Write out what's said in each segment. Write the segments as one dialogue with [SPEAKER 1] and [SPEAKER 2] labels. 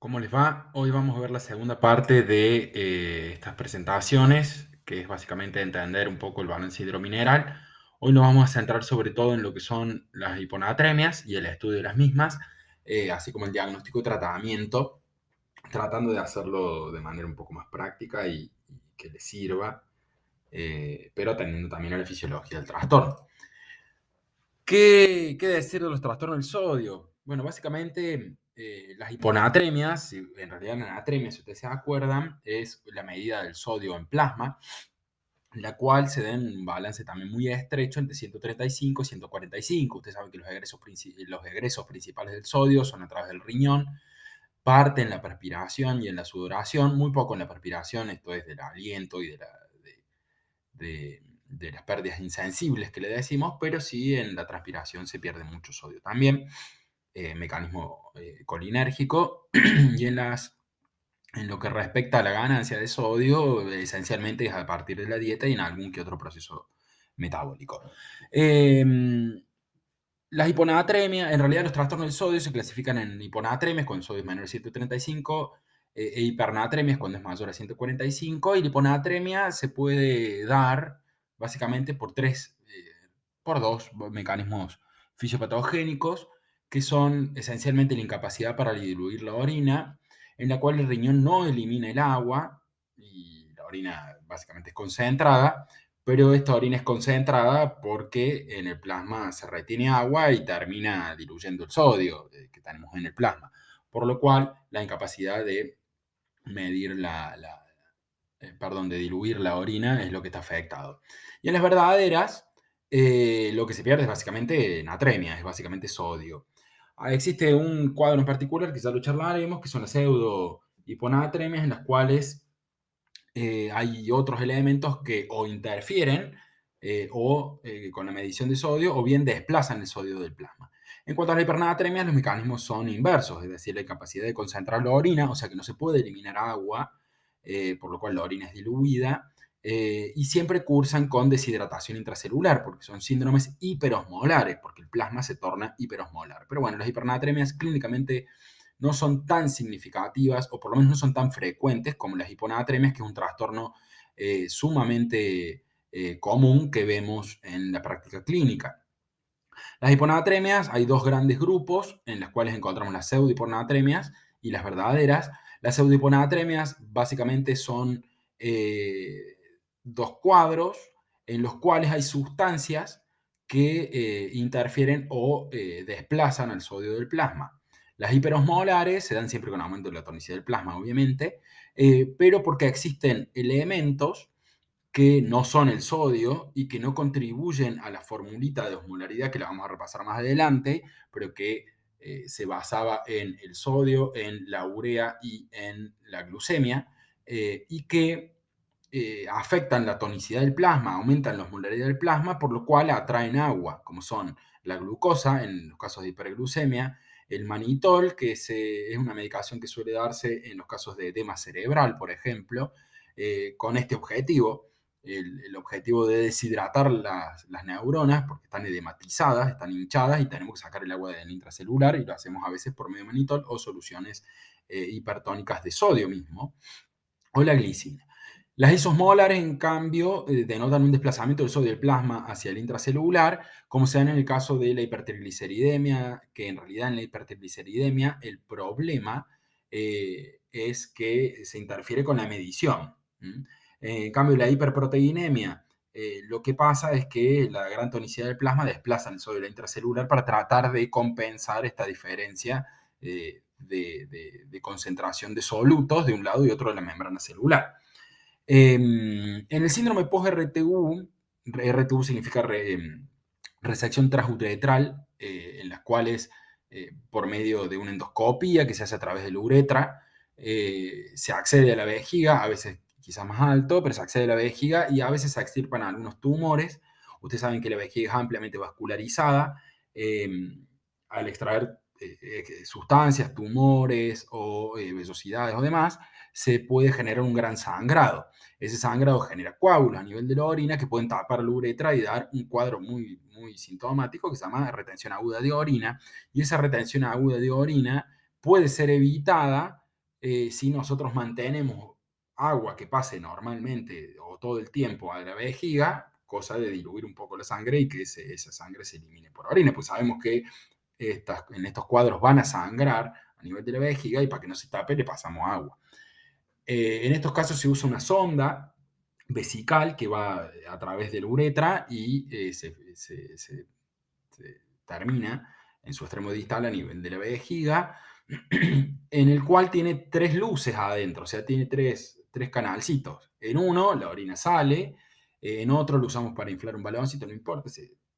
[SPEAKER 1] ¿Cómo les va? Hoy vamos a ver la segunda parte de estas presentaciones, que es básicamente entender un poco el balance hidromineral. Hoy nos vamos a centrar sobre todo en lo que son las hiponatremias y el estudio de las mismas, así como el diagnóstico y tratamiento, tratando de hacerlo de manera un poco más práctica y que les sirva, pero atendiendo también a la fisiología del trastorno. ¿Qué decir de los trastornos del sodio? Bueno, básicamente las hiponatremias, en realidad la anatremia, si ustedes se acuerdan, es la medida del sodio en plasma, la cual se da en un balance también muy estrecho entre 135 y 145. Ustedes saben que los egresos principales del sodio son a través del riñón, parte en la perspiración y en la sudoración, muy poco en la perspiración, esto es del aliento y de las pérdidas insensibles que le decimos, pero sí en la transpiración se pierde mucho sodio también, mecanismo colinérgico, y en lo que respecta a la ganancia de sodio, esencialmente es a partir de la dieta y en algún que otro proceso metabólico. Eh, las hiponatremias, en realidad los trastornos del sodio se clasifican en hiponatremias cuando el sodio es menor a 135, e hipernatremias cuando es mayor a 145, y la hiponatremia se puede dar básicamente por dos mecanismos fisiopatogénicos, que son esencialmente la incapacidad para diluir la orina, en la cual el riñón no elimina el agua, y la orina básicamente es concentrada, pero esta orina es concentrada porque en el plasma se retiene agua y termina diluyendo el sodio que tenemos en el plasma, por lo cual la incapacidad de medir de diluir la orina es lo que está afectado. Y en las verdaderas, lo que se pierde es básicamente natremia, es básicamente sodio. Existe un cuadro en particular, que ya lo charlaremos, que son las pseudo hiponatremias, en las cuales hay otros elementos que o interfieren con la medición de sodio o bien desplazan el sodio del plasma. En cuanto a la hipernatremia, los mecanismos son inversos, es decir, la capacidad de concentrar la orina, o sea que no se puede eliminar agua, por lo cual la orina es diluida, y siempre cursan con deshidratación intracelular, porque son síndromes hiperosmolares, porque el plasma se torna hiperosmolar. Pero bueno, las hipernatremias clínicamente no son tan significativas, o por lo menos no son tan frecuentes como las hiponatremias, que es un trastorno sumamente común que vemos en la práctica clínica. Las hiponatremias, hay dos grandes grupos en los cuales encontramos las pseudohiponatremias y las verdaderas. Las pseudohiponatremias básicamente son dos cuadros en los cuales hay sustancias que interfieren o desplazan al sodio del plasma. Las hiperosmolares se dan siempre con aumento de la tonicidad del plasma, obviamente, pero porque existen elementos que no son el sodio y que no contribuyen a la formulita de osmolaridad que la vamos a repasar más adelante, pero que se basaba en el sodio, en la urea y en la glucemia, y que afectan la tonicidad del plasma, aumentan la osmolaridad del plasma, por lo cual atraen agua, como son la glucosa en los casos de hiperglucemia, el manitol, que es una medicación que suele darse en los casos de edema cerebral, por ejemplo, con este objetivo, el objetivo de deshidratar las neuronas, porque están edematizadas, están hinchadas y tenemos que sacar el agua del intracelular, y lo hacemos a veces por medio de manitol o soluciones hipertónicas de sodio mismo, o la glicina. Las isosmolares, en cambio, denotan un desplazamiento del sodio del plasma hacia el intracelular, como se da en el caso de la hipertrigliceridemia, que en realidad en la hipertrigliceridemia el problema es que se interfiere con la medición. En cambio, la hiperproteinemia, lo que pasa es que la gran tonicidad del plasma desplaza el sodio intracelular para tratar de compensar esta diferencia de concentración de solutos de un lado y otro de la membrana celular. En el síndrome post-RTU, RTU significa resección transuretral, en las cuales por medio de una endoscopía que se hace a través de la uretra, se accede a la vejiga, a veces quizás más alto, pero se accede a la vejiga y a veces se extirpan algunos tumores. Ustedes saben que la vejiga es ampliamente vascularizada. eh, Al extraer sustancias, tumores o vellosidades o demás, se puede generar un gran sangrado. Ese sangrado genera coágulos a nivel de la orina que pueden tapar la uretra y dar un cuadro muy, muy sintomático que se llama retención aguda de orina. Y esa retención aguda de orina puede ser evitada si nosotros mantenemos agua que pase normalmente o todo el tiempo a la vejiga, cosa de diluir un poco la sangre y que esa sangre se elimine por orina, pues sabemos que en estos cuadros van a sangrar a nivel de la vejiga y para que no se tape le pasamos agua. En estos casos se usa una sonda vesical que va a través de la uretra y se termina en su extremo distal a nivel de la vejiga, en el cual tiene tres luces adentro, o sea, tiene tres canalcitos. En uno la orina sale, en otro lo usamos para inflar un baloncito, no importa,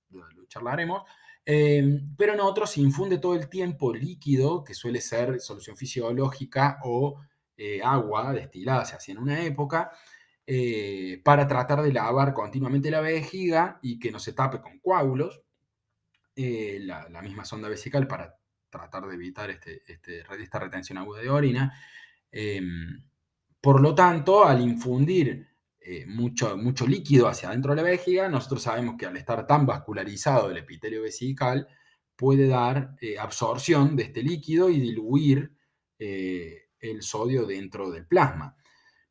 [SPEAKER 1] lo charlaremos, pero en otro se infunde todo el tiempo líquido, que suele ser solución fisiológica o agua destilada, se hacía en una época, para tratar de lavar continuamente la vejiga y que no se tape con coágulos. La misma sonda vesical para tratar de evitar esta retención aguda de orina. Por lo tanto, al infundir mucho líquido hacia adentro de la vejiga, nosotros sabemos que al estar tan vascularizado el epitelio vesical, puede dar absorción de este líquido y diluir el sodio dentro del plasma.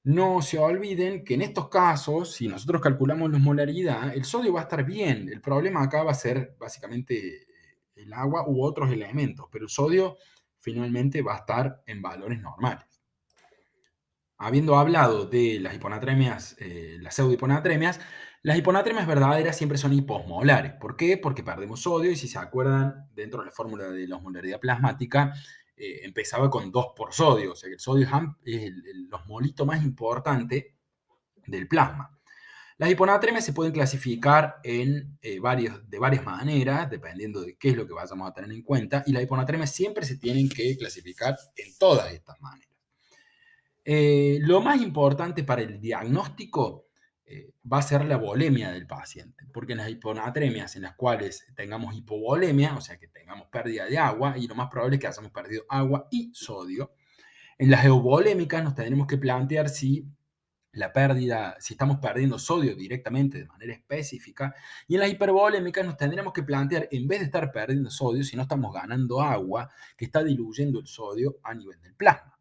[SPEAKER 1] No se olviden que en estos casos, si nosotros calculamos la osmolaridad, el sodio va a estar bien. El problema acá va a ser básicamente el agua u otros elementos, pero el sodio finalmente va a estar en valores normales. Habiendo hablado de las hiponatremias, las pseudohiponatremias, las hiponatremias verdaderas siempre son hiposmolares. ¿Por qué? Porque perdemos sodio y si se acuerdan, dentro de la fórmula de la osmolaridad plasmática, empezaba con 2 por sodio, o sea que el sodio es el osmolito más importante del plasma. Las hiponatremias se pueden clasificar de varias maneras, dependiendo de qué es lo que vayamos a tener en cuenta, y las hiponatremias siempre se tienen que clasificar en todas estas maneras. Lo más importante para el diagnóstico va a ser la volemia del paciente, porque en las hiponatremias en las cuales tengamos hipovolemia, o sea que tengamos pérdida de agua, y lo más probable es que hayamos perdido agua y sodio, en las euvolémicas nos tendremos que plantear si estamos perdiendo sodio directamente de manera específica, y en las hipervolémicas nos tendremos que plantear, en vez de estar perdiendo sodio, si no estamos ganando agua, que está diluyendo el sodio a nivel del plasma.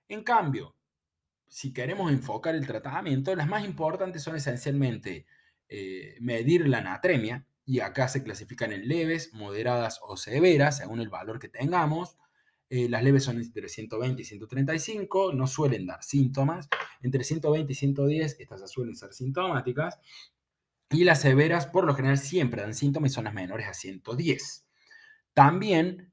[SPEAKER 1] En cambio, si queremos enfocar el tratamiento, las más importantes son esencialmente medir la natremia, y acá se clasifican en leves, moderadas o severas, según el valor que tengamos. Las leves son entre 120 y 135, no suelen dar síntomas. Entre 120 y 110, estas ya suelen ser sintomáticas. Y las severas, por lo general, siempre dan síntomas y son las menores a 110. También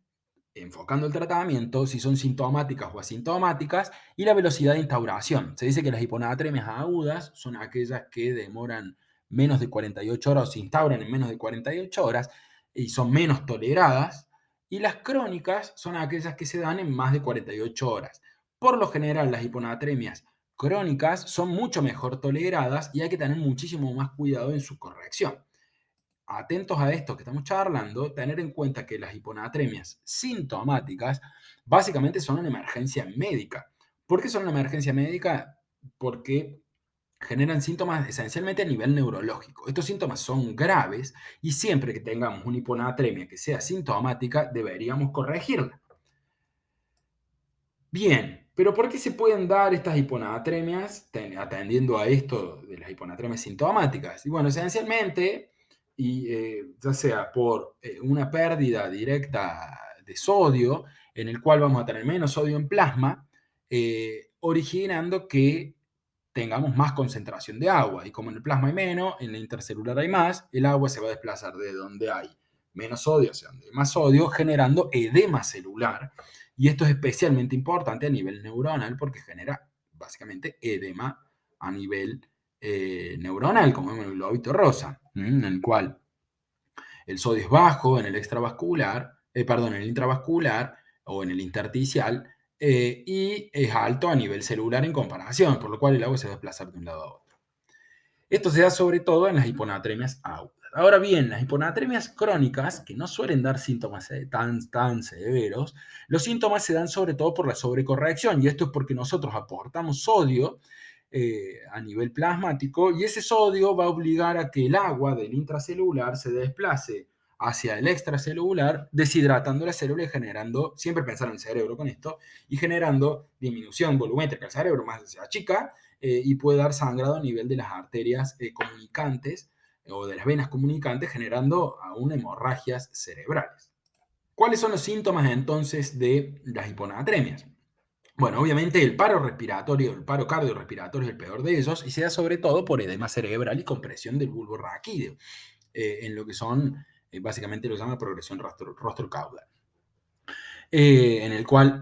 [SPEAKER 1] enfocando el tratamiento, si son sintomáticas o asintomáticas, y la velocidad de instauración. Se dice que las hiponatremias agudas son aquellas que demoran menos de 48 horas o se instauran en menos de 48 horas y son menos toleradas, y las crónicas son aquellas que se dan en más de 48 horas. Por lo general, las hiponatremias crónicas son mucho mejor toleradas y hay que tener muchísimo más cuidado en su corrección. Atentos a esto que estamos charlando, tener en cuenta que las hiponatremias sintomáticas básicamente son una emergencia médica. ¿Por qué son una emergencia médica? Porque generan síntomas esencialmente a nivel neurológico. Estos síntomas son graves y siempre que tengamos una hiponatremia que sea sintomática, deberíamos corregirla. Bien, pero ¿por qué se pueden dar estas hiponatremias atendiendo a esto de las hiponatremias sintomáticas? Y bueno, esencialmente, ya sea por una pérdida directa de sodio, en el cual vamos a tener menos sodio en plasma, originando que tengamos más concentración de agua. Y como en el plasma hay menos, en la intercelular hay más, el agua se va a desplazar de donde hay menos sodio hacia donde hay más sodio, generando edema celular. Y esto es especialmente importante a nivel neuronal porque genera básicamente edema a nivel neuronal, como en el globito rosa, en el cual el sodio es bajo en el extravascular, en el intravascular o en el intersticial, y es alto a nivel celular en comparación, por lo cual el agua se va a desplazar de un lado a otro. Esto se da sobre todo en las hiponatremias agudas. Ahora bien, las hiponatremias crónicas, que no suelen dar síntomas tan severos, los síntomas se dan sobre todo por la sobrecorrección, y esto es porque nosotros aportamos sodio a nivel plasmático, y ese sodio va a obligar a que el agua del intracelular se desplace hacia el extracelular, deshidratando la célula y generando, siempre pensar en el cerebro con esto, y generando disminución volumétrica. El cerebro más se achica y puede dar sangrado a nivel de las arterias comunicantes o de las venas comunicantes, generando aún hemorragias cerebrales. ¿Cuáles son los síntomas entonces de las hiponatremias? Bueno, obviamente el paro respiratorio, el paro cardiorrespiratorio es el peor de ellos y se da sobre todo por edema cerebral y compresión del bulbo raquídeo, en lo que son, básicamente lo llama progresión rostro-caudal, en el cual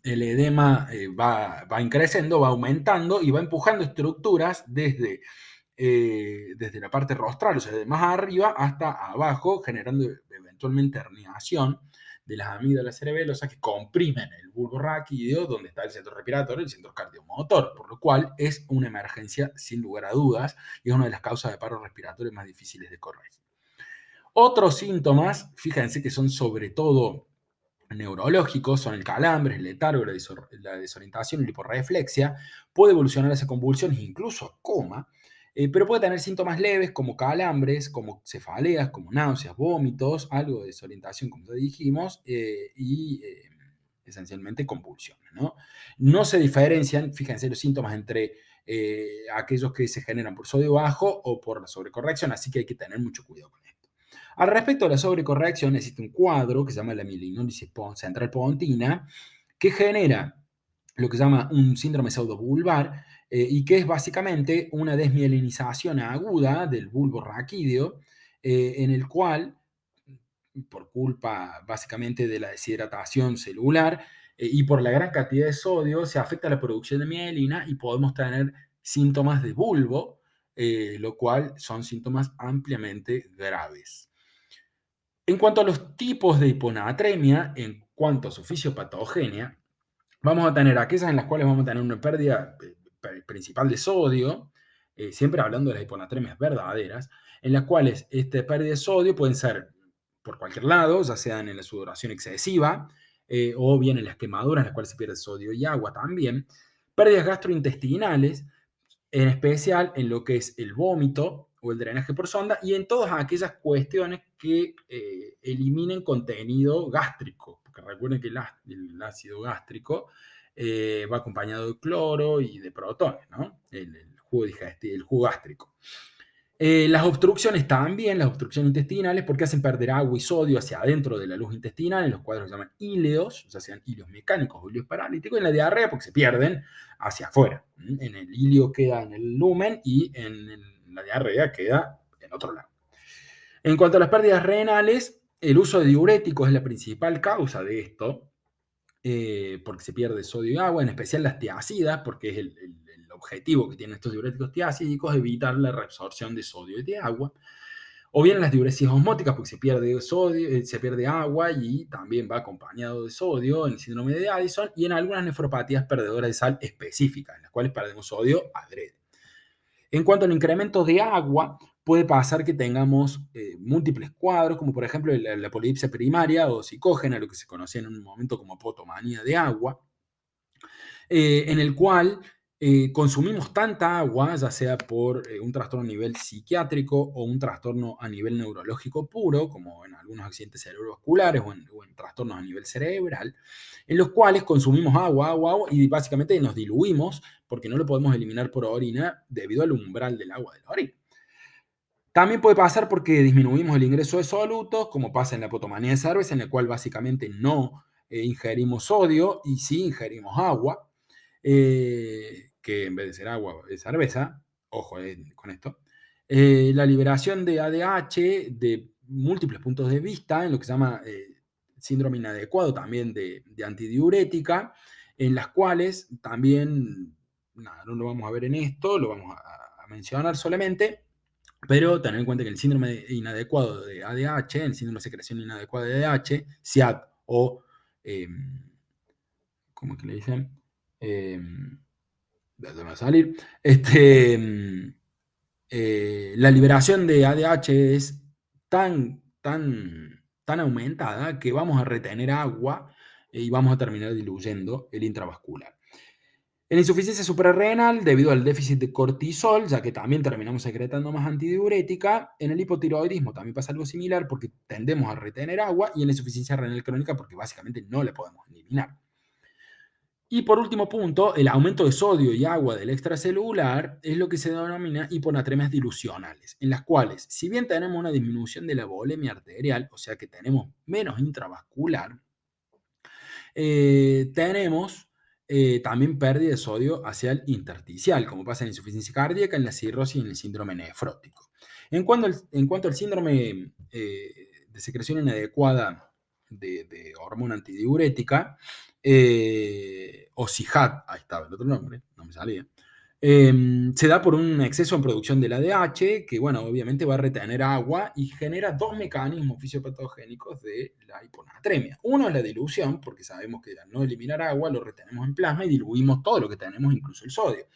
[SPEAKER 1] el edema va increciendo, va aumentando y va empujando estructuras desde la parte rostral, o sea, de más arriba hasta abajo, generando eventualmente herniación de las amígdalas cerebelosas que comprimen el bulbo raquídeo, donde está el centro respiratorio y el centro cardiomotor, por lo cual es una emergencia sin lugar a dudas y es una de las causas de paro respiratorio más difíciles de corregir. Otros síntomas, fíjense que son sobre todo neurológicos, son el calambre, el letargo, la desorientación y la hiporreflexia. Puede evolucionar hacia convulsiones, incluso a coma, pero puede tener síntomas leves como calambres, como cefaleas, como náuseas, vómitos, algo de desorientación, como ya dijimos, y esencialmente convulsiones, ¿no? No se diferencian, fíjense, los síntomas entre aquellos que se generan por sodio bajo o por la sobrecorrección, así que hay que tener mucho cuidado con esto. Al respecto de la sobrecorrección, existe un cuadro que se llama la mielinolisis central pontina, que genera lo que se llama un síndrome pseudobulbar y que es básicamente una desmielinización aguda del bulbo raquídeo, en el cual, por culpa básicamente de la deshidratación celular y por la gran cantidad de sodio, se afecta la producción de mielina y podemos tener síntomas de bulbo, lo cual son síntomas ampliamente graves. En cuanto a los tipos de hiponatremia, en cuanto a su fisiopatogenia, vamos a tener aquellas en las cuales vamos a tener una pérdida principal de sodio, siempre hablando de las hiponatremias verdaderas, en las cuales esta pérdida de sodio pueden ser por cualquier lado, ya sean en la sudoración excesiva o bien en las quemaduras en las cuales se pierde sodio y agua también, pérdidas gastrointestinales, en especial en lo que es el vómito o el drenaje por sonda y en todas aquellas cuestiones que eliminen contenido gástrico, porque recuerden que el ácido gástrico va acompañado de cloro y de protones, ¿no? El jugo digestivo, el jugo gástrico. Las obstrucciones también, las obstrucciones intestinales, porque hacen perder agua y sodio hacia adentro de la luz intestinal, en los cuadros se llaman íleos, ya sean íleos mecánicos o íleos paralíticos, en la diarrea porque se pierden hacia afuera. En el ileo queda en el lumen y en la diarrea queda en otro lado. En cuanto a las pérdidas renales, el uso de diuréticos es la principal causa de esto, porque se pierde sodio y agua, en especial las tiacidas, porque es el objetivo que tienen estos diuréticos tiacídicos, evitar la reabsorción de sodio y de agua. O bien las diuresis osmóticas, porque se pierde sodio, se pierde agua y también va acompañado de sodio en el síndrome de Addison y en algunas nefropatías perdedoras de sal específicas, en las cuales perdemos sodio adrede. En cuanto al incremento de agua, puede pasar que tengamos múltiples cuadros, como por ejemplo la polidipsia primaria o psicógena, lo que se conocía en un momento como potomanía de agua, en el cual consumimos tanta agua, ya sea por un trastorno a nivel psiquiátrico o un trastorno a nivel neurológico puro, como en algunos accidentes cerebrovasculares o en trastornos a nivel cerebral, en los cuales consumimos agua y básicamente nos diluimos porque no lo podemos eliminar por orina debido al umbral del agua de la orina. También puede pasar porque disminuimos el ingreso de solutos, como pasa en la potomanía de cerveza, en la cual básicamente no ingerimos sodio y sí ingerimos agua, que en vez de ser agua es cerveza. Ojo con esto. La liberación de ADH de múltiples puntos de vista, en lo que se llama síndrome inadecuado también de antidiurética, en las cuales también, nada, no lo vamos a ver en esto, lo vamos a mencionar solamente. Pero tener en cuenta que el síndrome inadecuado de ADH, el síndrome de secreción inadecuada de ADH, SIAD o, ¿cómo es que le dicen? Déjame salir. La liberación de ADH es tan aumentada que vamos a retener agua y vamos a terminar diluyendo el intravascular. En insuficiencia suprarrenal, debido al déficit de cortisol, ya que también terminamos secretando más antidiurética, en el hipotiroidismo también pasa algo similar porque tendemos a retener agua, y en la insuficiencia renal crónica porque básicamente no la podemos eliminar. Y por último punto, el aumento de sodio y agua del extracelular es lo que se denomina hiponatremias dilucionales, en las cuales, si bien tenemos una disminución de la volemia arterial, o sea que tenemos menos intravascular, tenemos también pérdida de sodio hacia el intersticial, como pasa en la insuficiencia cardíaca, en la cirrosis y en el síndrome nefrótico. En cuanto al síndrome de secreción inadecuada de hormona antidiurética, o SIHAT, ahí estaba el otro nombre, no me salía, se da por un exceso en producción del ADH, que, bueno, obviamente va a retener agua y genera dos mecanismos fisiopatogénicos de la hiponatremia. Uno es la dilución, porque sabemos que al no eliminar agua lo retenemos en plasma y diluimos todo lo que tenemos, incluso el sodio.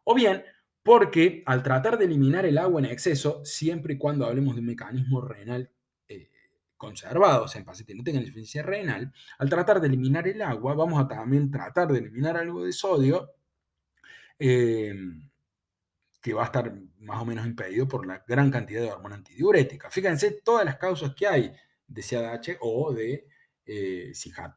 [SPEAKER 1] O bien, porque al tratar de eliminar el agua en exceso, siempre y cuando hablemos de un mecanismo renal eh, conservado, o sea, en pacientes que no tengan insuficiencia renal, al tratar de eliminar el agua, vamos a también tratar de eliminar algo de sodio, eh, que va a estar más o menos impedido por la gran cantidad de hormona antidiurética. Fíjense todas las causas que hay de CADH o de CIHAT.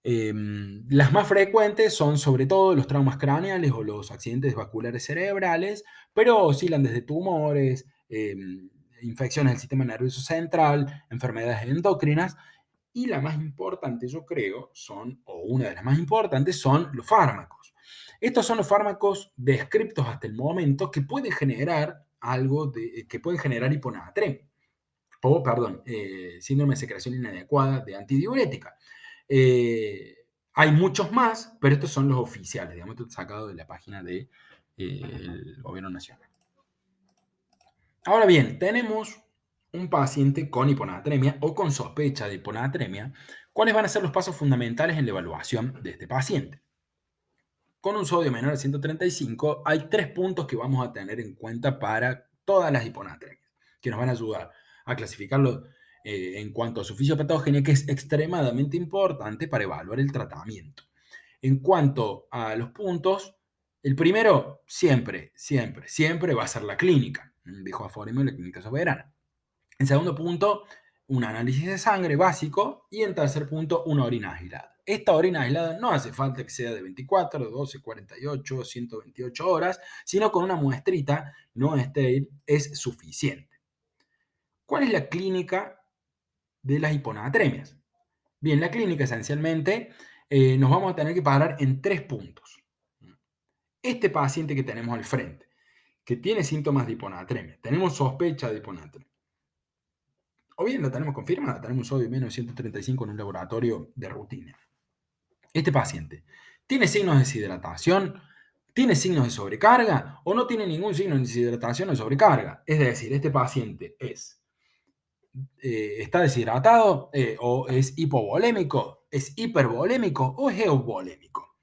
[SPEAKER 1] Las más frecuentes son sobre todo los traumas craneales o los accidentes vasculares cerebrales, pero oscilan desde tumores, infecciones del sistema nervioso central, enfermedades endocrinas, y la más importante, yo creo, o una de las más importantes, son los fármacos. Estos son los fármacos descriptos hasta el momento que pueden generar que pueden generar hiponatremia, o, perdón, síndrome de secreción inadecuada de antidiurética. Hay muchos más, pero estos son los oficiales, digamos, esto sacado de la página del Gobierno Nacional. Ahora bien, tenemos un paciente con hiponatremia o con sospecha de hiponatremia. ¿Cuáles van a ser los pasos fundamentales en la evaluación de este paciente? Con un sodio menor a 135, hay 3 puntos que vamos a tener en cuenta para todas las hiponatremias, que nos van a ayudar a clasificarlo en cuanto a su fisiopatogenia, que es extremadamente importante para evaluar el tratamiento. En cuanto a los puntos, el primero siempre va a ser la clínica, dijo Aforimo en la Clínica Soberana. En segundo punto, un análisis de sangre básico. Y en tercer punto, una orina aislada. Esta orina aislada no hace falta que sea de 24, 12, 48, 128 horas, sino con una muestrita no estéril es suficiente. ¿Cuál es la clínica de las hiponatremias? Bien, la clínica esencialmente nos vamos a tener que parar en 3 puntos. Este paciente que tenemos al frente, que tiene síntomas de hiponatremia, tenemos sospecha de hiponatremia, o bien la tenemos confirmada, tenemos un sodio menos de 135 en un laboratorio de rutina. Este paciente tiene signos de deshidratación, tiene signos de sobrecarga o no tiene ningún signo de deshidratación o de sobrecarga. Es decir, este paciente está deshidratado, o es hipovolémico, es hipervolémico o es euvolémico.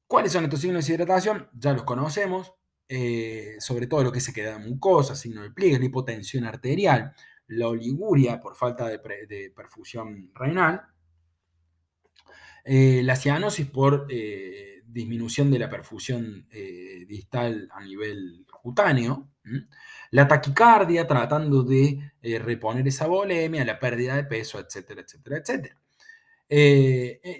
[SPEAKER 1] ¿Cuáles son estos signos de deshidratación? Ya los conocemos, sobre todo lo que se queda de mucosa, signo de pliegue, la hipotensión arterial, la oliguria por falta de perfusión renal, la cianosis por disminución de la perfusión distal a nivel cutáneo, la taquicardia tratando de reponer esa volemia, la pérdida de peso, etcétera, etcétera, etcétera.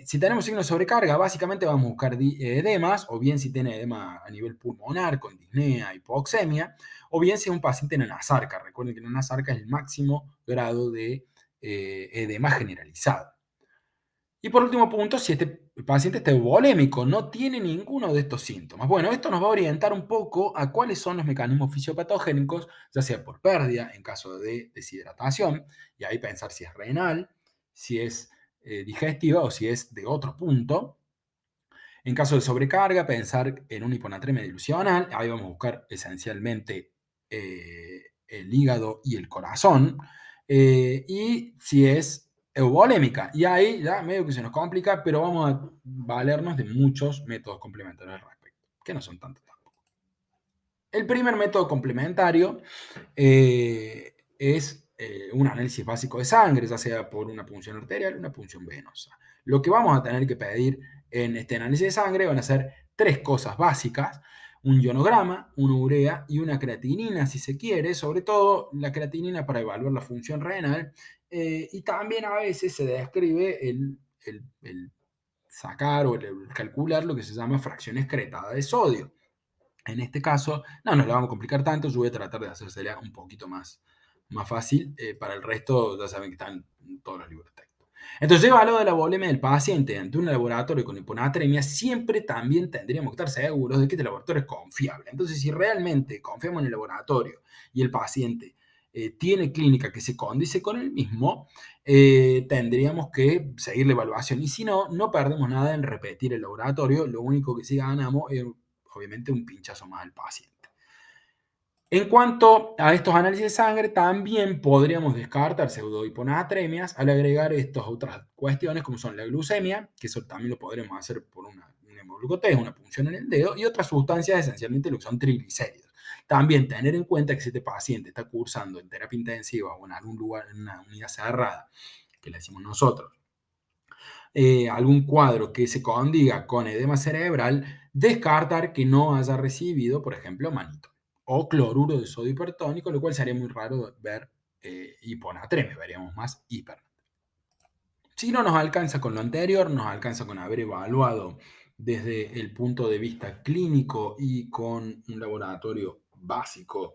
[SPEAKER 1] Si tenemos signos de sobrecarga, básicamente vamos a buscar edemas, o bien si tiene edema a nivel pulmonar, con disnea, hipoxemia, o bien si es un paciente en anasarca. Recuerden que en anasarca es el máximo grado de edema generalizado. Y por último punto, si este paciente está euvolémico, no tiene ninguno de estos síntomas. Bueno, esto nos va a orientar un poco a cuáles son los mecanismos fisiopatogénicos, ya sea por pérdida, en caso de deshidratación, y ahí pensar si es renal, si es digestiva o si es de otro punto. En caso de sobrecarga, pensar en una hiponatremia dilucional, ahí vamos a buscar esencialmente el hígado y el corazón, y si es euvolémica, y ahí ya medio que se nos complica, pero vamos a valernos de muchos métodos complementarios al respecto, que no son tantos tampoco. El primer método complementario es un análisis básico de sangre, ya sea por una punción arterial o una punción venosa. Lo que vamos a tener que pedir en este análisis de sangre van a ser tres cosas básicas: un ionograma, una urea y una creatinina, si se quiere, sobre todo la creatinina para evaluar la función renal, y también a veces se describe el sacar o el calcular lo que se llama fracción excretada de sodio. En este caso, no nos la vamos a complicar tanto, yo voy a tratar de hacérsela un poquito más fácil. Para el resto, ya saben que están en todos los libros de texto. Entonces, lleva lo de la volemia del paciente ante un laboratorio con hiponatremia, siempre también tendríamos que estar seguros de que este laboratorio es confiable. Entonces, si realmente confiamos en el laboratorio y el paciente tiene clínica que se condice con el mismo, tendríamos que seguir la evaluación. Y si no, no perdemos nada en repetir el laboratorio, lo único que sí ganamos es obviamente un pinchazo más al paciente. En cuanto a estos análisis de sangre, también podríamos descartar pseudohiponatremias al agregar estas otras cuestiones como son la glucemia, que eso también lo podremos hacer por un hemoglucotest, una punción en el dedo, y otras sustancias, esencialmente lo que son triglicéridos. También tener en cuenta que si este paciente está cursando en terapia intensiva o en algún lugar, en una unidad cerrada, que le decimos nosotros, algún cuadro que se condiga con edema cerebral, descartar que no haya recibido, por ejemplo, manitol o cloruro de sodio hipertónico, lo cual sería muy raro ver hiponatremia, veríamos más hiper. Si no nos alcanza con lo anterior, nos alcanza con haber evaluado desde el punto de vista clínico y con un laboratorio básico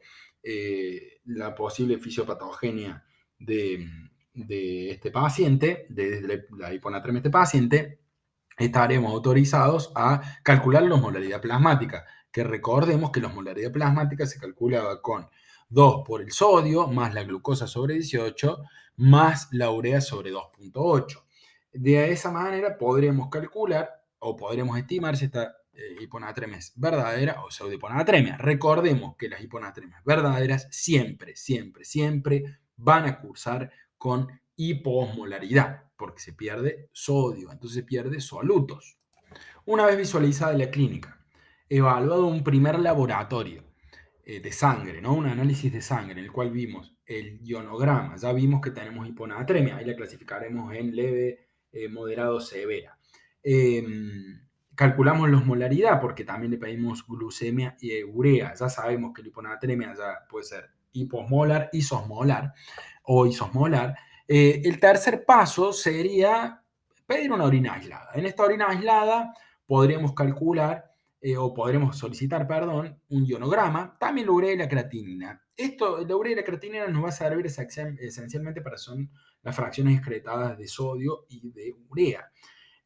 [SPEAKER 1] la posible fisiopatogenia de este paciente, de la hiponatremia de este paciente. Estaremos autorizados a calcular la osmolaridad plasmática, que recordemos que la osmolaridad plasmática se calculaba con 2 por el sodio más la glucosa sobre 18 más la urea sobre 2,8. De esa manera podremos calcular o podremos estimar si esta hiponatremia es verdadera o pseudohiponatremia. Recordemos que las hiponatremias verdaderas siempre, siempre, siempre van a cursar con hipoosmolaridad, porque se pierde sodio, entonces se pierde solutos. Una vez visualizada la clínica, evaluado un primer laboratorio de sangre, ¿no? Un análisis de sangre en el cual vimos el ionograma, ya vimos que tenemos hiponatremia, ahí la clasificaremos en leve, moderado, severa. Calculamos la osmolaridad porque también le pedimos glucemia y urea, ya sabemos que la hiponatremia ya puede ser hiposmolar, isosmolar o isosmolar. El tercer paso sería pedir una orina aislada. En esta orina aislada podríamos calcular o podremos solicitar, perdón, un ionograma, también la urea y la creatinina. La urea y la creatinina nos va a servir esencialmente para son las fracciones excretadas de sodio y de urea.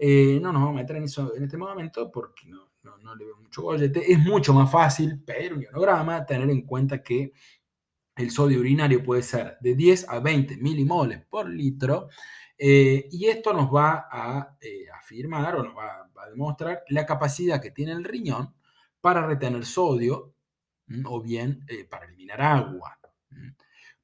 [SPEAKER 1] No nos vamos a meter en eso en este momento porque no le veo mucho gollete. Es mucho más fácil pedir un ionograma, tener en cuenta que el sodio urinario puede ser de 10 a 20 milimoles por litro, y esto nos va a afirmar o nos va a demostrar la capacidad que tiene el riñón para retener sodio o bien para eliminar agua.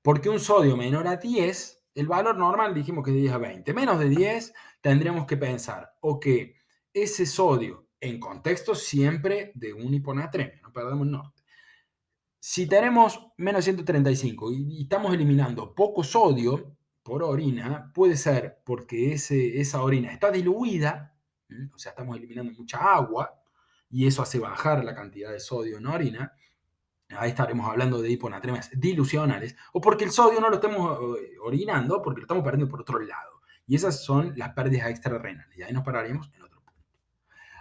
[SPEAKER 1] Porque un sodio menor a 10, el valor normal dijimos que de 10 a 20, menos de 10 tendríamos que pensar o que ese sodio, en contexto siempre de un hiponatremia, no perdamos el norte. Si tenemos menos 135 y estamos eliminando poco sodio por orina, puede ser porque esa orina está diluida, o sea, estamos eliminando mucha agua y eso hace bajar la cantidad de sodio en la orina. Ahí estaremos hablando de hiponatremias dilucionales, o porque el sodio no lo estamos orinando, porque lo estamos perdiendo por otro lado. Y esas son las pérdidas extrarrenales. Y ahí nos pararíamos en otro punto.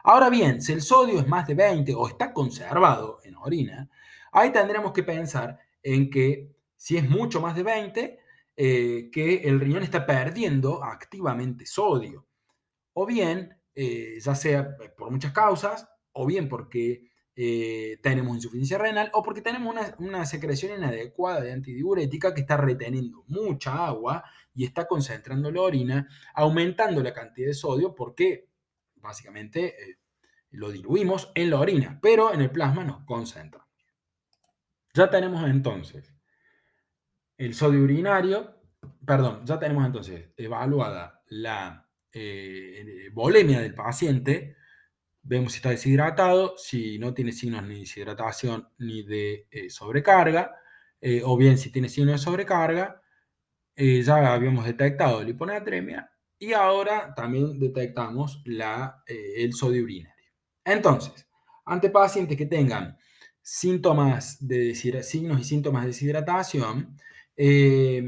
[SPEAKER 1] Ahora bien, si el sodio es más de 20 o está conservado en orina, ahí tendremos que pensar en que si es mucho más de 20, que el riñón está perdiendo activamente sodio. O bien, ya sea por muchas causas, o bien porque tenemos insuficiencia renal, o porque tenemos una secreción inadecuada de antidiurética que está reteniendo mucha agua y está concentrando la orina, aumentando la cantidad de sodio porque básicamente lo diluimos en la orina, pero en el plasma nos concentra. Ya tenemos entonces el sodio urinario, perdón, ya tenemos entonces evaluada la volemia del paciente, vemos si está deshidratado, si no tiene signos ni de deshidratación ni de sobrecarga, o bien si tiene signos de sobrecarga, ya habíamos detectado la hiponatremia y ahora también detectamos el sodio urinario. Entonces, ante pacientes que tengan signos y síntomas de deshidratación eh,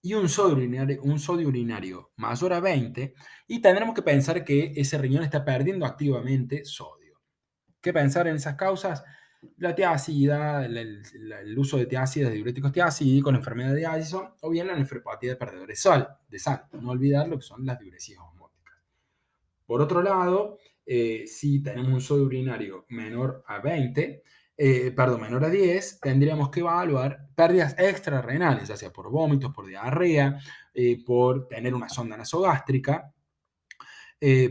[SPEAKER 1] y un sodio urinario mayor a 20, y tendremos que pensar que ese riñón está perdiendo activamente sodio. ¿Qué pensar en esas causas? La tiacida, el uso de tiacidas, de diuréticos tiacídicos, la enfermedad de Addison o bien la nefropatía de perdedores de sal. No olvidar lo que son las diuresis osmóticas. Por otro lado, si tenemos un sodio urinario menor a 20, menor a 10, tendríamos que evaluar pérdidas extrarrenales, ya sea por vómitos, por diarrea, por tener una sonda nasogástrica,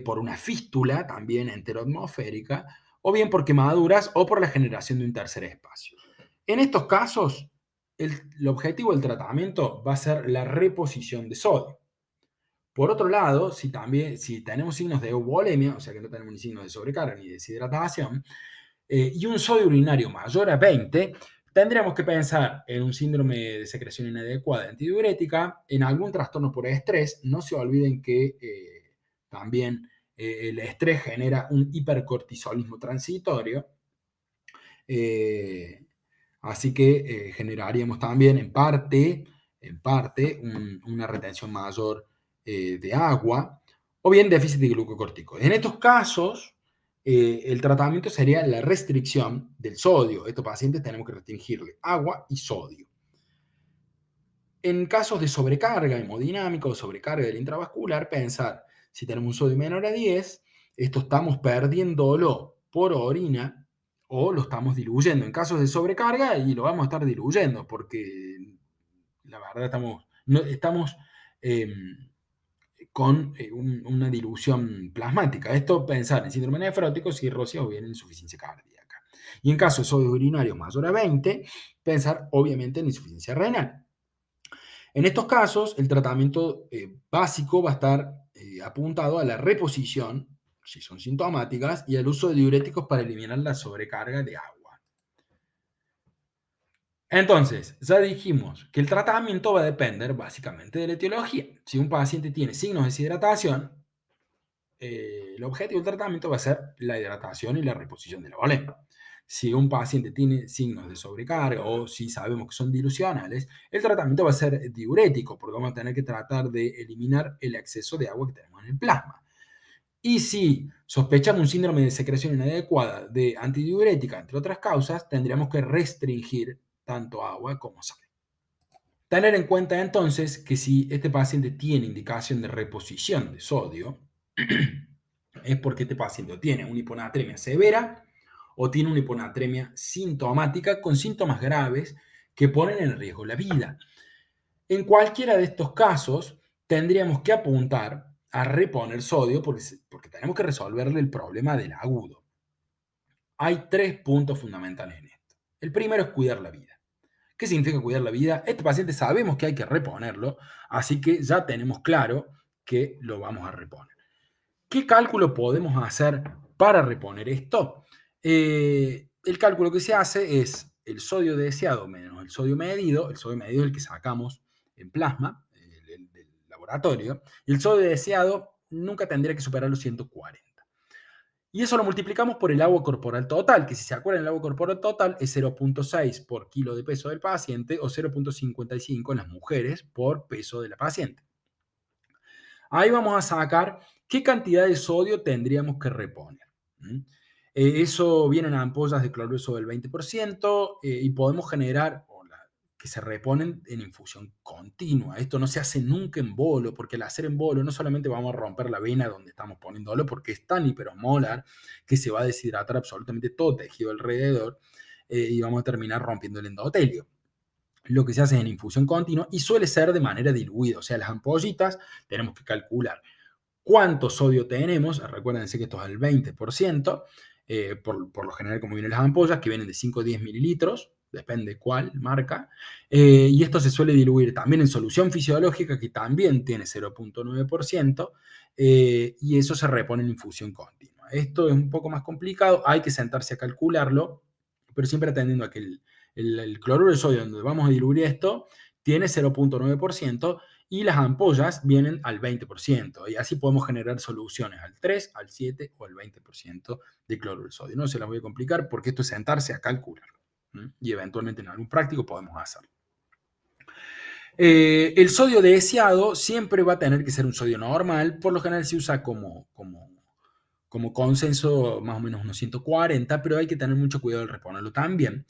[SPEAKER 1] por una fístula también enteroatmosférica, o bien por quemaduras o por la generación de un tercer espacio. En estos casos, el objetivo del tratamiento va a ser la reposición de sodio. Por otro lado, si tenemos signos de eubolemia, o sea que no tenemos ni signos de sobrecarga ni de deshidratación, y un sodio urinario mayor a 20, tendríamos que pensar en un síndrome de secreción inadecuada antidiurética, en algún trastorno por estrés. No se olviden que también el estrés genera un hipercortisolismo transitorio, eh, así que generaríamos también una retención mayor de agua, o bien déficit de glucocorticoides. En estos casos, el tratamiento sería la restricción del sodio. A estos pacientes tenemos que restringirle agua y sodio. En casos de sobrecarga hemodinámica o sobrecarga del intravascular, pensar si tenemos un sodio menor a 10, esto estamos perdiéndolo por orina o lo estamos diluyendo. En casos de sobrecarga, y lo vamos a estar diluyendo porque la verdad estamos con una dilución plasmática. Esto pensar en síndrome nefrótico, cirrosis o bien en insuficiencia cardíaca. Y en caso de sodio urinario mayor a 20, pensar obviamente en insuficiencia renal. En estos casos, el tratamiento básico va a estar apuntado a la reposición, si son sintomáticas, y al uso de diuréticos para eliminar la sobrecarga de agua. Entonces, ya dijimos que el tratamiento va a depender básicamente de la etiología. Si un paciente tiene signos de deshidratación, el objetivo del tratamiento va a ser la hidratación y la reposición de la volemia. Si un paciente tiene signos de sobrecarga o si sabemos que son dilucionales, el tratamiento va a ser diurético, porque vamos a tener que tratar de eliminar el exceso de agua que tenemos en el plasma. Y si sospechamos un síndrome de secreción inadecuada de antidiurética, entre otras causas, tendríamos que restringir tanto agua como sal. Tener en cuenta entonces que si este paciente tiene indicación de reposición de sodio, es porque este paciente tiene una hiponatremia severa o tiene una hiponatremia sintomática con síntomas graves que ponen en riesgo la vida. En cualquiera de estos casos, tendríamos que apuntar a reponer sodio porque tenemos que resolverle el problema del agudo. Hay 3 puntos fundamentales en esto. El primero es cuidar la vida. ¿Qué significa cuidar la vida? Este paciente sabemos que hay que reponerlo, así que ya tenemos claro que lo vamos a reponer. ¿Qué cálculo podemos hacer para reponer esto? El cálculo que se hace es el sodio deseado menos el sodio medido. El sodio medido es el que sacamos en plasma del laboratorio, y el sodio deseado nunca tendría que superar los 140. Y eso lo multiplicamos por el agua corporal total, que si se acuerdan, el agua corporal total es 0,6 por kilo de peso del paciente o 0,55 en las mujeres por peso de la paciente. Ahí vamos a sacar qué cantidad de sodio tendríamos que reponer. Eso viene en ampollas de cloruro de sodio del 20% y podemos generar que se reponen en infusión continua. Esto no se hace nunca en bolo, porque al hacer en bolo no solamente vamos a romper la vena donde estamos poniéndolo, porque es tan hiperosmolar que se va a deshidratar absolutamente todo tejido alrededor y vamos a terminar rompiendo el endotelio. Lo que se hace es en infusión continua y suele ser de manera diluida. O sea, las ampollitas tenemos que calcular cuánto sodio tenemos. Recuérdense que esto es el 20%, por lo general como vienen las ampollas, que vienen de 5 a 10 mililitros, depende cuál marca, y esto se suele diluir también en solución fisiológica, que también tiene 0,9%, y eso se repone en infusión continua. Esto es un poco más complicado, hay que sentarse a calcularlo, pero siempre atendiendo a que el cloruro de sodio, donde vamos a diluir esto, tiene 0,9%, y las ampollas vienen al 20%, y así podemos generar soluciones al 3, al 7 o al 20% de cloruro de sodio. No se las voy a complicar porque esto es sentarse a calcularlo, y eventualmente en algún práctico podemos hacerlo. El sodio deseado siempre va a tener que ser un sodio normal, por lo general se usa como consenso más o menos unos 140, pero hay que tener mucho cuidado al reponerlo también,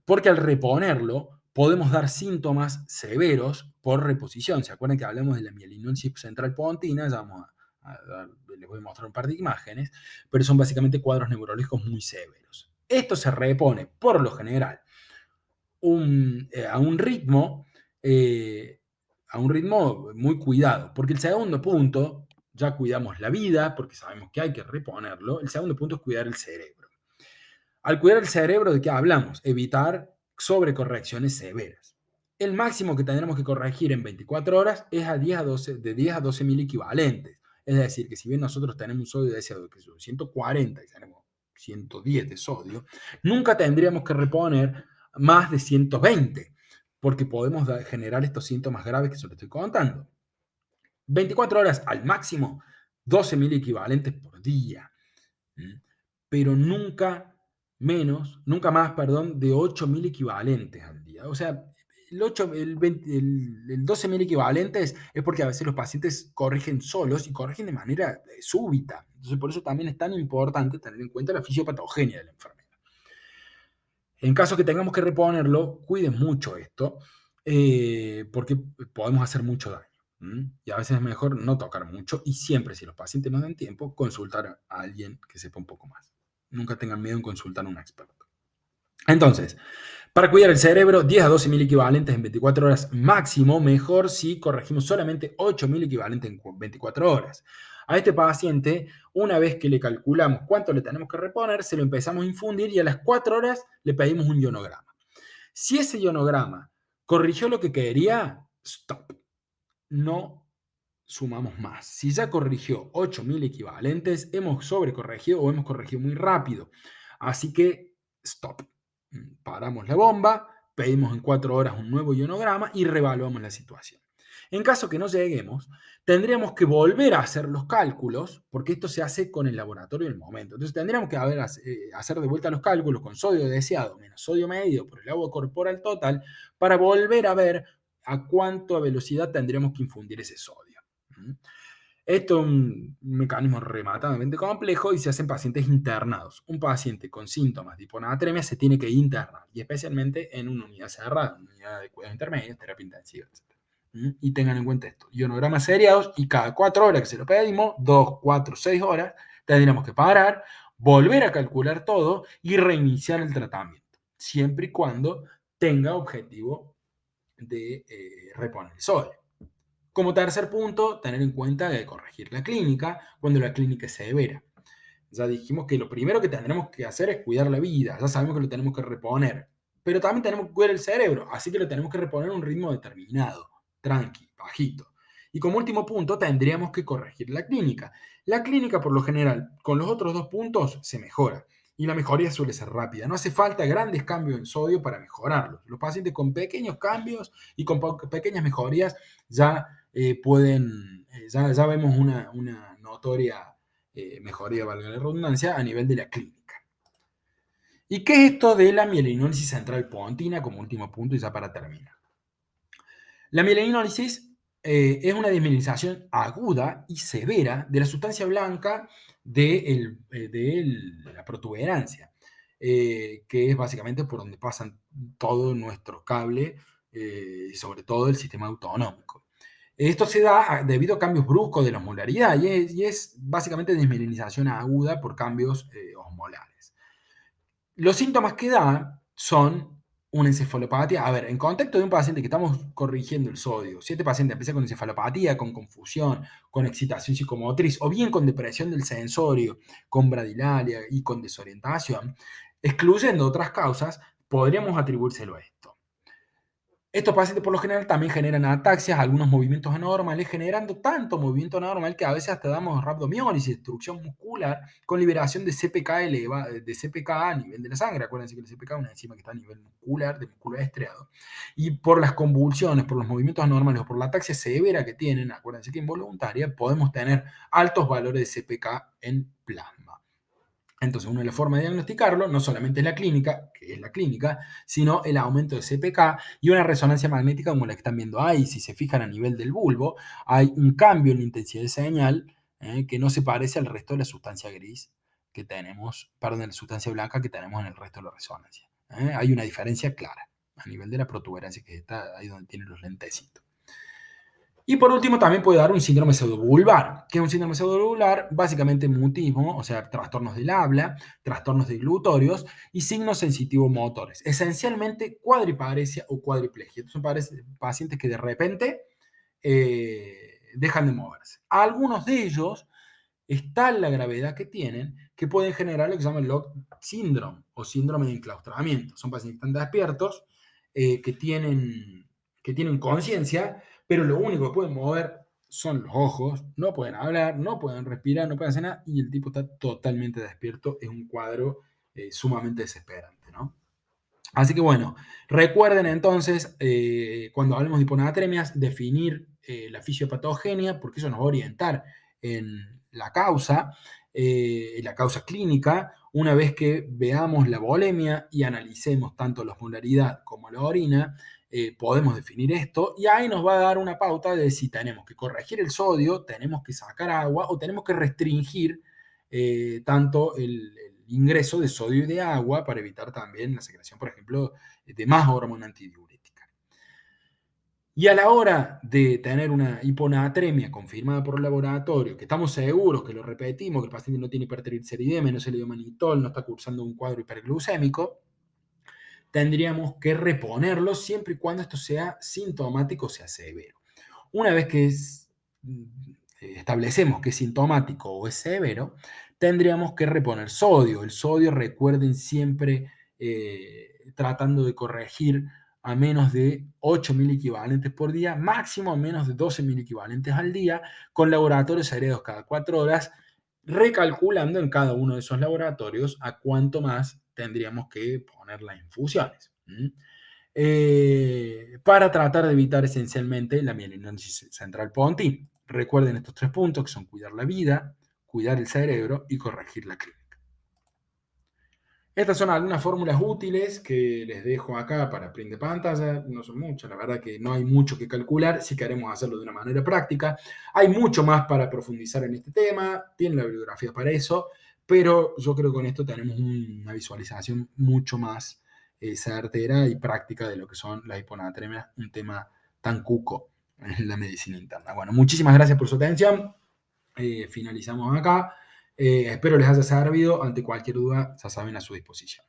[SPEAKER 1] porque al reponerlo podemos dar síntomas severos por reposición. ¿Se acuerdan que hablamos de la mielinosis central pontina? Ya vamos les voy a mostrar un par de imágenes, pero son básicamente cuadros neurológicos muy severos. Esto se repone por lo general a un ritmo muy cuidado, porque el segundo punto, ya cuidamos la vida, porque sabemos que hay que reponerlo, el segundo punto es cuidar el cerebro. Al cuidar el cerebro, ¿de qué hablamos? Evitar sobrecorrecciones severas. El máximo que tendremos que corregir en 24 horas es de 10 a 12 mil equivalentes. Es decir, que si bien nosotros tenemos un sodio deseado que son 140 y tenemos 110 de sodio, nunca tendríamos que reponer más de 120, porque podemos generar estos síntomas graves que se los estoy contando. 24 horas al máximo, 12.000 equivalentes por día, pero nunca más, de 8.000 equivalentes al día. O sea, el 12.000 equivalentes es porque a veces los pacientes corrigen solos y corrigen de manera súbita. Entonces, por eso también es tan importante tener en cuenta la fisiopatogenia de la enfermedad. En caso que tengamos que reponerlo, cuiden mucho esto, porque podemos hacer mucho daño. Y a veces es mejor no tocar mucho y siempre, si los pacientes no dan tiempo, consultar a alguien que sepa un poco más. Nunca tengan miedo en consultar a un experto. Entonces, para cuidar el cerebro, 10 a 12.000 equivalentes en 24 horas máximo, mejor si corregimos solamente 8.000 equivalentes en 24 horas. A este paciente, una vez que le calculamos cuánto le tenemos que reponer, se lo empezamos a infundir y a las 4 horas le pedimos un ionograma. Si ese ionograma corrigió lo que quería, stop. No sumamos más. Si ya corrigió 8.000 equivalentes, hemos sobrecorregido o hemos corregido muy rápido. Así que, stop. Paramos la bomba, pedimos en 4 horas un nuevo ionograma y reevaluamos la situación. En caso que no lleguemos, tendríamos que volver a hacer los cálculos, porque esto se hace con el laboratorio del momento. Entonces tendríamos que hacer de vuelta los cálculos con sodio deseado menos sodio medido por el agua corporal total para volver a ver a cuánta velocidad tendríamos que infundir ese sodio. Esto es un mecanismo rematadamente complejo y se hace en pacientes internados. Un paciente con síntomas de hiponatremia se tiene que internar, y especialmente en una unidad cerrada, una unidad de cuidados intermedios, terapia intensiva, etc. Y tengan en cuenta esto, ionogramas seriados, y cada 4 horas que se lo pedimos, 2, 4, 6 horas, tendríamos que parar, volver a calcular todo y reiniciar el tratamiento, siempre y cuando tenga objetivo de reponer el sodio. Como tercer punto, tener en cuenta de corregir la clínica cuando la clínica es severa. Ya dijimos que lo primero que tendremos que hacer es cuidar la vida, ya sabemos que lo tenemos que reponer, pero también tenemos que cuidar el cerebro, así que lo tenemos que reponer a un ritmo determinado, tranqui, bajito. Y como último punto, tendríamos que corregir la clínica. La clínica, por lo general, con los otros 2 puntos, se mejora. Y la mejoría suele ser rápida. No hace falta grandes cambios en sodio para mejorarlos. Los pacientes con pequeños cambios y con pequeñas mejorías ya ya vemos una notoria mejoría, valga la redundancia, a nivel de la clínica. ¿Y qué es esto de la mielinólisis central pontina como último punto y ya para terminar? La mielinólisis es una desmineralización aguda y severa de la sustancia blanca de la protuberancia, que es básicamente por donde pasan todo nuestro cable, sobre todo el sistema autonómico. Esto se da debido a cambios bruscos de la osmolaridad y es básicamente desmineralización aguda por cambios osmolares. Los síntomas que da son una encefalopatía. A ver, en contexto de un paciente que estamos corrigiendo el sodio, si este paciente empieza con encefalopatía, con confusión, con excitación psicomotriz, o bien con depresión del sensorio, con bradilalia y con desorientación, excluyendo otras causas, podríamos atribuírselo a esto. Estos pacientes por lo general también generan ataxias, algunos movimientos anormales, generando tanto movimiento anormal que a veces hasta damos rhabdomiólisis, destrucción muscular, con liberación de CPK, de CPK a nivel de la sangre. Acuérdense que el CPK es una enzima que está a nivel muscular, de músculo estriado. Y por las convulsiones, por los movimientos anormales o por la ataxia severa que tienen, acuérdense que involuntaria, podemos tener altos valores de CPK en plasma. Entonces, una de las formas de diagnosticarlo no solamente es la clínica, que es la clínica, sino el aumento de CPK y una resonancia magnética como la que están viendo ahí. Si se fijan a nivel del bulbo, hay un cambio en la intensidad de señal que no se parece al resto de la sustancia gris que tenemos, perdón, de la sustancia blanca que tenemos en el resto de la resonancia. Hay una diferencia clara a nivel de la protuberancia que está ahí donde tienen los lentecitos. Y por último, también puede dar un síndrome pseudobulbar. ¿Qué es un síndrome pseudobulbar? Básicamente mutismo, o sea, trastornos del habla, trastornos diglutorios y signos sensitivos motores. Esencialmente cuadriparesia o cuadriplegia. Son pacientes que de repente dejan de moverse. Algunos de ellos, está la gravedad que tienen, que pueden generar lo que se llama el lock syndrome o síndrome de enclaustramiento. Son pacientes que están despiertos, que tienen conciencia, pero lo único que pueden mover son los ojos, no pueden hablar, no pueden respirar, no pueden hacer nada, y el tipo está totalmente despierto. Es un cuadro sumamente desesperante, ¿no? Así que bueno, recuerden entonces, cuando hablemos de hiponatremias, definir la fisiopatogenia, porque eso nos va a orientar en la causa clínica. Una vez que veamos la volemia y analicemos tanto la osmolaridad como la orina, podemos definir esto y ahí nos va a dar una pauta de si tenemos que corregir el sodio, tenemos que sacar agua o tenemos que restringir tanto el ingreso de sodio y de agua para evitar también la secreción, por ejemplo, de más hormona antidiurética. Y a la hora de tener una hiponatremia confirmada por el laboratorio, que estamos seguros, que lo repetimos, que el paciente no tiene hipertrigliceriemia, no se le dio manitol, no está cursando un cuadro hiperglucémico, tendríamos que reponerlo siempre y cuando esto sea sintomático o sea severo. Una vez que establecemos que es sintomático o es severo, tendríamos que reponer sodio. El sodio, recuerden siempre tratando de corregir a menos de 8.000 equivalentes por día, máximo a menos de 12.000 equivalentes al día, con laboratorios heredos cada 4 horas, recalculando en cada uno de esos laboratorios a cuánto más tendríamos que poner las infusiones. Para tratar de evitar esencialmente la mielinosis central pontín. Recuerden estos 3 puntos que son cuidar la vida, cuidar el cerebro y corregir la clínica. Estas son algunas fórmulas útiles que les dejo acá para print de pantalla. No son muchas, la verdad que no hay mucho que calcular, si queremos hacerlo de una manera práctica. Hay mucho más para profundizar en este tema, tienen la bibliografía para eso, pero yo creo que con esto tenemos una visualización mucho más certera y práctica de lo que son las hiponatremias, un tema tan cuco en la medicina interna. Bueno, muchísimas gracias por su atención. Finalizamos acá. Espero les haya servido. Ante cualquier duda, ya saben, a su disposición.